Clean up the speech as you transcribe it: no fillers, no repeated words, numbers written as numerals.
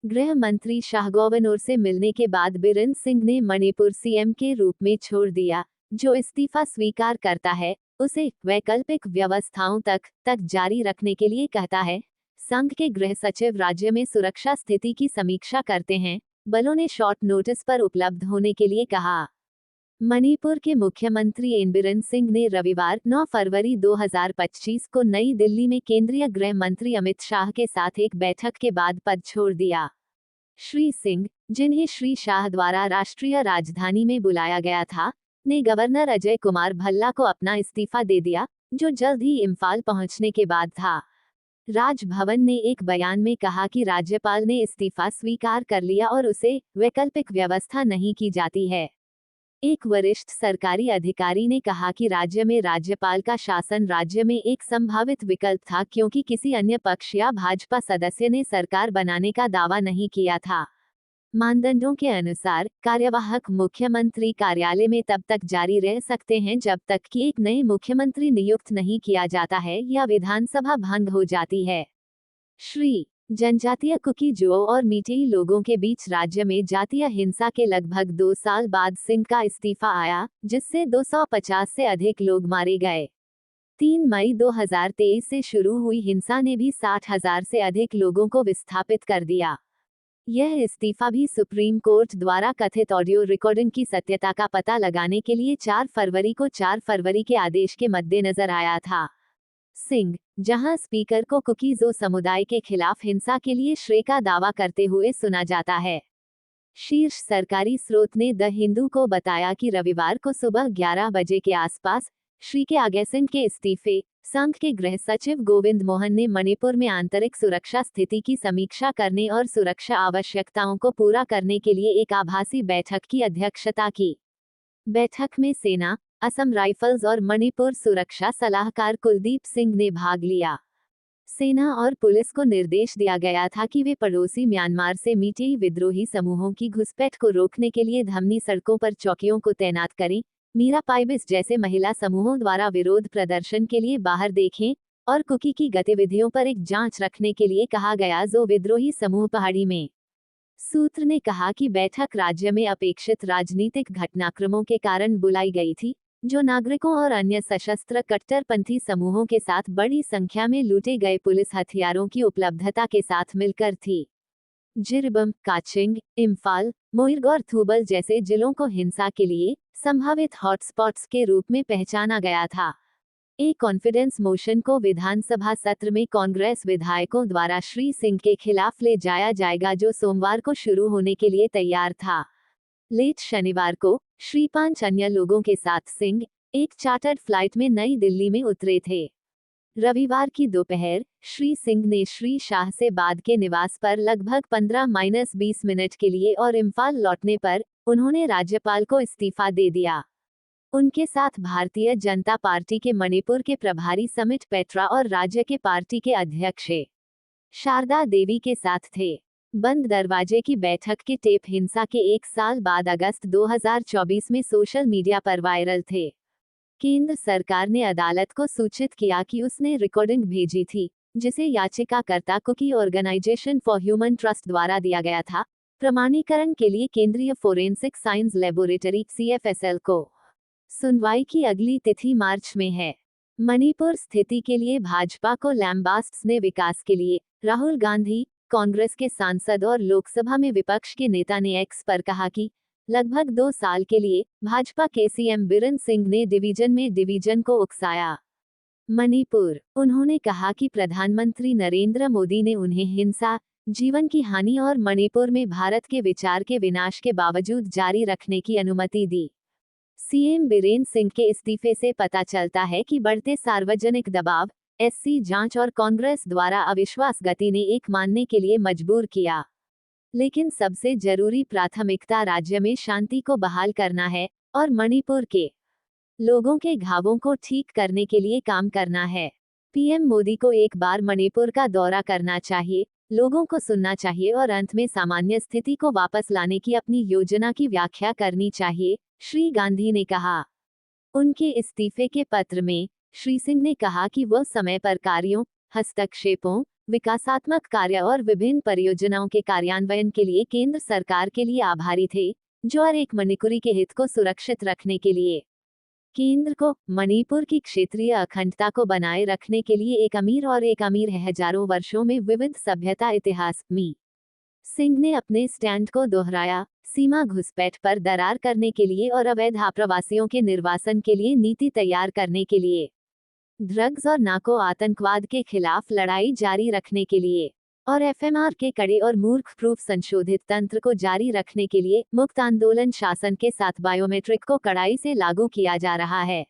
गृह मंत्री शाहगोवनोर से मिलने के बाद बीरेन सिंह ने मणिपुर सीएम के रूप में छोड़ दिया। जो इस्तीफा स्वीकार करता है उसे वैकल्पिक व्यवस्थाओं तक जारी रखने के लिए कहता है। संघ के गृह सचिव राज्य में सुरक्षा स्थिति की समीक्षा करते हैं। बलों ने शॉर्ट नोटिस पर उपलब्ध होने के लिए कहा। मणिपुर के मुख्यमंत्री एन बीरेन सिंह ने रविवार 9 फरवरी 2025 को नई दिल्ली में केंद्रीय गृह मंत्री अमित शाह के साथ एक बैठक के बाद पद छोड़ दिया। श्री सिंह, जिन्हें श्री शाह द्वारा राष्ट्रीय राजधानी में बुलाया गया था, ने गवर्नर अजय कुमार भल्ला को अपना इस्तीफा दे दिया, जो जल्द ही इम्फाल पहुंचने के बाद था। राजभवन ने एक बयान में कहा कि राज्यपाल ने इस्तीफा स्वीकार कर लिया और उसे वैकल्पिक व्यवस्था नहीं की जाती है। एक वरिष्ठ सरकारी अधिकारी ने कहा कि राज्य में राज्यपाल का शासन राज्य में एक संभावित विकल्प था, क्योंकि किसी अन्य पक्ष या भाजपा सदस्य ने सरकार बनाने का दावा नहीं किया था। मानदंडों के अनुसार कार्यवाहक मुख्यमंत्री कार्यालय में तब तक जारी रह सकते हैं जब तक कि एक नए मुख्यमंत्री नियुक्त नहीं किया जाता है या विधानसभा भंग हो जाती है। श्री जनजातीय कुकी-जुओ और मीतेई लोगों के बीच राज्य में जातीय हिंसा के लगभग 2 साल बाद सिंह का इस्तीफा आया, जिससे 250 से अधिक लोग मारे गए। 3 मई 2023 से शुरू हुई हिंसा ने भी 60,000 से अधिक लोगों को विस्थापित कर दिया। यह इस्तीफा भी सुप्रीम कोर्ट द्वारा कथित ऑडियो रिकॉर्डिंग की सत्यता का पता लगाने के लिए 4 फरवरी के आदेश के मद्देनजर आया था। सिंह, जहां स्पीकर को कुकीजो समुदाय के खिलाफ हिंसा के लिए श्रेय का दावा करते हुए सुना जाता है। शीर्ष सरकारी स्रोत ने द हिंदू को बताया कि रविवार को सुबह 11 बजे के आसपास श्री के अगेसिन के इस्तीफे संघ के गृह सचिव गोविंद मोहन ने मणिपुर में आंतरिक सुरक्षा स्थिति की समीक्षा करने और सुरक्षा आवश्यकताओं को पूरा करने के लिए एक आभासी बैठक की अध्यक्षता की। बैठक में सेना, असम राइफल्स और मणिपुर सुरक्षा सलाहकार कुलदीप सिंह ने भाग लिया। सेना और पुलिस को निर्देश दिया गया था कि वे पड़ोसी म्यांमार से मीतेई विद्रोही समूहों की घुसपैठ को रोकने के लिए धमनी सड़कों पर चौकियों को तैनात करें, मीरा पाइबिस जैसे महिला समूहों द्वारा विरोध प्रदर्शन के लिए बाहर देखें, और कुकी की गतिविधियों पर एक जांच रखने के लिए कहा गया, जो विद्रोही समूह पहाड़ी में। सूत्र ने कहा कि बैठक राज्य में अपेक्षित राजनीतिक घटनाक्रमों के कारण बुलाई गई थी, जो नागरिकों और अन्य सशस्त्र कट्टरपंथी समूहों के साथ बड़ी संख्या में लूटे गए पुलिस हथियारों की उपलब्धता के साथ मिलकर थी। जिरीबम, काचिंग, इम्फाल, मोइरग और थूबल जैसे जिलों को हिंसा के लिए संभावित हॉटस्पॉट्स के रूप में पहचाना गया था। एक कॉन्फिडेंस मोशन को विधानसभा सत्र में कांग्रेस विधायकों द्वारा श्री सिंह के खिलाफ ले जाया जाएगा, जो सोमवार को शुरू होने के लिए तैयार था। लेट शनिवार को श्री 5 अन्य लोगों के साथ सिंह एक चार्टर्ड फ्लाइट में नई दिल्ली में उतरे थे। रविवार की दोपहर श्री सिंह ने श्री शाह से बाद के निवास पर लगभग 15-20 मिनट के लिए और इम्फाल लौटने पर उन्होंने राज्यपाल को इस्तीफा दे दिया। उनके साथ भारतीय जनता पार्टी के मणिपुर के प्रभारी समिट पेट्रा और राज्य के पार्टी के अध्यक्ष शारदा देवी के साथ थे। बंद दरवाजे की बैठक के टेप हिंसा के 1 साल बाद अगस्त 2024 में सोशल मीडिया पर वायरल थे। केंद्र सरकार ने अदालत को सूचित किया कि उसने रिकॉर्डिंग भेजी थी, जिसे याचिकाकर्ता Kuki organisation for human trust द्वारा दिया गया था, प्रमाणीकरण के लिए केंद्रीय फोरेंसिक साइंस लेबोरेटरी CFSL को। सुनवाई की अगली तिथि मार्च में है। मणिपुर स्थिति के लिए भाजपा को लैम्बास्ट्स ने विकास के लिए राहुल गांधी, कांग्रेस के सांसद और लोकसभा में विपक्ष के नेता ने एक्स पर कहा कि लगभग 2 साल के लिए भाजपा के सीएम बीरेन सिंह ने डिवीजन को उकसाया। मणिपुर, उन्होंने कहा कि प्रधानमंत्री नरेंद्र मोदी ने उन्हें हिंसा, जीवन की हानि और मणिपुर में भारत के विचार के विनाश के बावजूद जारी रखने की अनुमति दी। सीएम बीरेन सिंह के इस्तीफे से पता चलता है कि बढ़ते सार्वजनिक दबाव, SC जांच और कांग्रेस द्वारा अविश्वास गति ने एक मानने के लिए मजबूर किया। लेकिन सबसे जरूरी प्राथमिकता राज्य में शांति को बहाल करना है और मणिपुर के लोगों के घावों को ठीक करने के लिए काम करना है। पीएम मोदी को एक बार मणिपुर का दौरा करना चाहिए, लोगों को सुनना चाहिए और अंत में सामान्य स्थिति को वापस लाने की अपनी योजना की व्याख्या करनी चाहिए, श्री गांधी ने कहा। उनके इस्तीफे के पत्र में श्री सिंह ने कहा कि वह समय पर कार्यों, हस्तक्षेपों, विकासात्मक कार्य और विभिन्न परियोजनाओं के कार्यान्वयन के लिए केंद्र सरकार के लिए आभारी थे, जो हर एक मणिपुरी के हित को सुरक्षित रखने के लिए केंद्र को मणिपुर की क्षेत्रीय अखंडता को बनाए रखने के लिए एक अमीर है। हजारों वर्षों में विविध सभ्यता इतिहास मी सिंह ने अपने स्टैंड को दोहराया, सीमा घुसपैठ पर दरार करने के लिए और अवैध आप्रवासियों के निर्वासन के लिए नीति तैयार करने के लिए, ड्रग्स और नाको आतंकवाद के खिलाफ लड़ाई जारी रखने के लिए और एफएमआर के कड़े और मूर्ख प्रूफ संशोधित तंत्र को जारी रखने के लिए मुक्त आंदोलन शासन के साथ बायोमेट्रिक को कड़ाई से लागू किया जा रहा है।